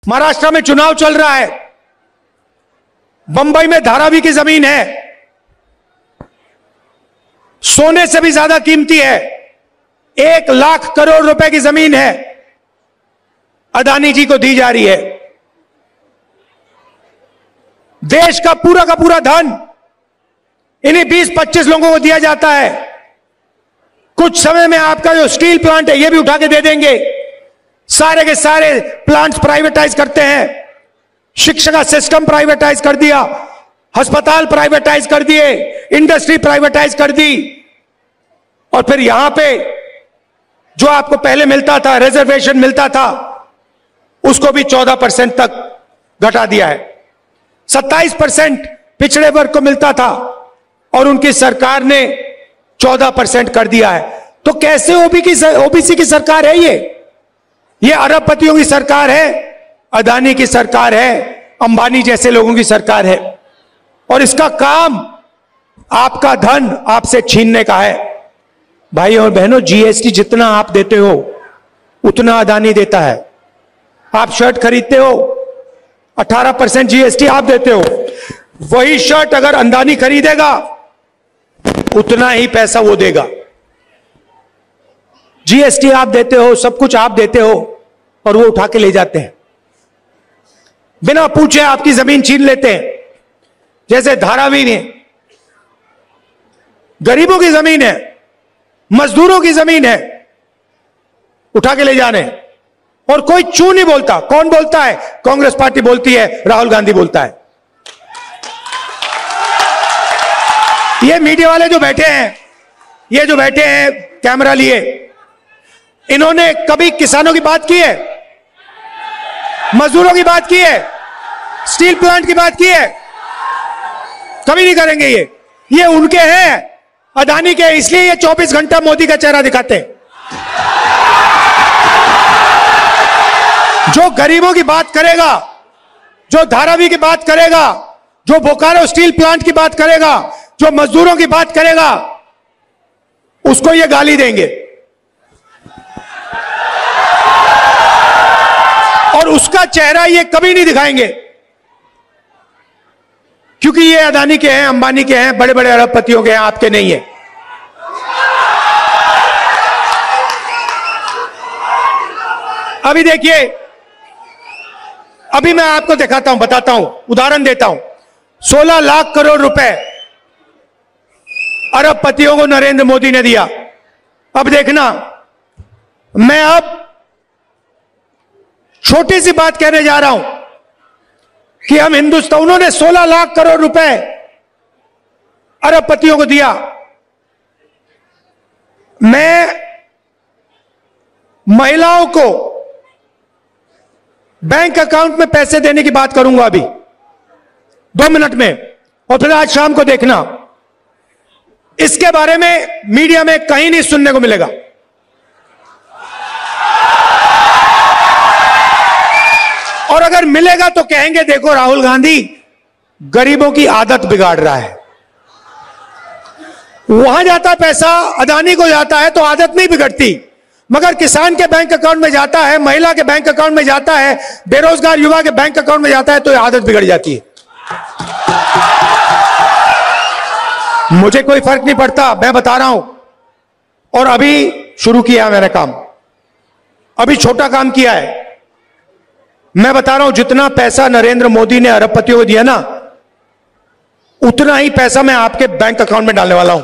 महाराष्ट्र में चुनाव चल रहा है, बंबई में धारावी की जमीन है, सोने से भी ज्यादा कीमती है, 1 लाख करोड़ रुपए की जमीन है, अदानी जी को दी जा रही है। देश का पूरा धन इन्हीं 20-25 लोगों को दिया जाता है। कुछ समय में आपका जो स्टील प्लांट है, यह भी उठा के दे देंगे। सारे के सारे प्लांट्स प्राइवेटाइज करते हैं। शिक्षा का सिस्टम प्राइवेटाइज कर दिया, अस्पताल प्राइवेटाइज कर दिए, इंडस्ट्री प्राइवेटाइज कर दी, और फिर यहां पे जो आपको पहले मिलता था, रिजर्वेशन मिलता था, उसको भी 14% तक घटा दिया है। 27% पिछड़े वर्ग को मिलता था और उनकी सरकार ने 14% कर दिया है। तो कैसे ओबीसी की सरकार है ये अरबपतियों की सरकार है, अदानी की सरकार है, अंबानी जैसे लोगों की सरकार है, और इसका काम आपका धन आपसे छीनने का है। भाई और बहनों, जीएसटी जितना आप देते हो उतना अदानी देता है। आप शर्ट खरीदते हो, 18% जीएसटी आप देते हो। वही शर्ट अगर अदानी खरीदेगा उतना ही पैसा वो देगा। जीएसटी आप देते हो, सब कुछ आप देते हो, और वो उठा के ले जाते हैं। बिना पूछे आपकी जमीन छीन लेते हैं। जैसे धारावी में गरीबों की जमीन है, मजदूरों की जमीन है, उठा के ले जाने, और कोई चू नहीं बोलता। कौन बोलता है? कांग्रेस पार्टी बोलती है, राहुल गांधी बोलता है। ये मीडिया वाले जो बैठे हैं, ये जो बैठे हैं कैमरा लिए, इन्होंने कभी किसानों की बात की है? मजदूरों की बात की है? स्टील प्लांट की बात की है? कभी नहीं करेंगे। ये उनके हैं, अदानी के, इसलिए ये 24 घंटा मोदी का चेहरा दिखाते हैं। जो गरीबों की बात करेगा, जो धारावी की बात करेगा, जो बोकारो स्टील प्लांट की बात करेगा, जो मजदूरों की बात करेगा, उसको ये गाली देंगे, और उसका चेहरा ये कभी नहीं दिखाएंगे, क्योंकि ये अदानी के हैं, अंबानी के हैं, बड़े बड़े अरबपतियों के हैं, आपके नहीं है। अभी देखिए, अभी मैं आपको दिखाता हूं, बताता हूं, उदाहरण देता हूं। 16 लाख करोड़ रुपए अरबपतियों को नरेंद्र मोदी ने दिया। अब देखना, मैं अब छोटी सी बात कहने जा रहा हूं कि हम हिंदुस्तान, उन्होंने 16 लाख करोड़ रुपए अरबपतियों को दिया। मैं महिलाओं को बैंक अकाउंट में पैसे देने की बात करूंगा अभी 2 मिनट में, और फिर आज शाम को देखना, इसके बारे में मीडिया में कहीं नहीं सुनने को मिलेगा। और अगर मिलेगा तो कहेंगे देखो राहुल गांधी गरीबों की आदत बिगाड़ रहा है। वहां जाता पैसा, अदानी को जाता है तो आदत नहीं बिगड़ती, मगर किसान के बैंक अकाउंट में जाता है, महिला के बैंक अकाउंट में जाता है, बेरोजगार युवा के बैंक अकाउंट में जाता है, तो आदत बिगड़ जाती है। मुझे कोई फर्क नहीं पड़ता, मैं बता रहा हूं, और अभी शुरू किया मैंने काम, अभी छोटा काम किया है। मैं बता रहा हूं, जितना पैसा नरेंद्र मोदी ने अरबपतियों को दिया ना, उतना ही पैसा मैं आपके बैंक अकाउंट में डालने वाला हूं।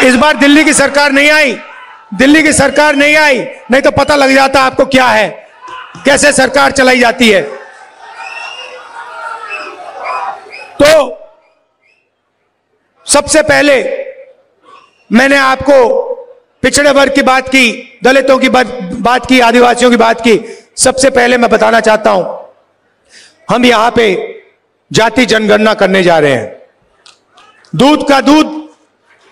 इस बार दिल्ली की सरकार नहीं आई, दिल्ली की सरकार नहीं आई, नहीं तो पता लग जाता आपको क्या है, कैसे सरकार चलाई जाती है। तो सबसे पहले मैंने आपको पिछड़े वर्ग की बात की, दलितों की बात की, आदिवासियों की बात की। सबसे पहले मैं बताना चाहता हूं, हम यहां पे जाति जनगणना करने जा रहे हैं। दूध का दूध,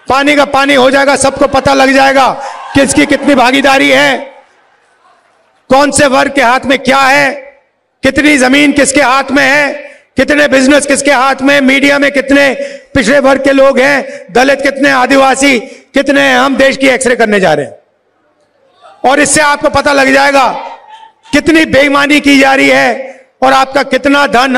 पानी का पानी हो जाएगा, सबको पता लग जाएगा किसकी कितनी भागीदारी है, कौन से वर्ग के हाथ में क्या है, कितनी जमीन किसके हाथ में है, कितने बिजनेस किसके हाथ में, मीडिया में कितने पिछड़े वर्ग के लोग हैं, दलित कितने, आदिवासी कितने हैं। हम देश की एक्सरे करने जा रहे हैं। और इससे आपको पता लग जाएगा कितनी बेईमानी की जा रही है और आपका कितना धन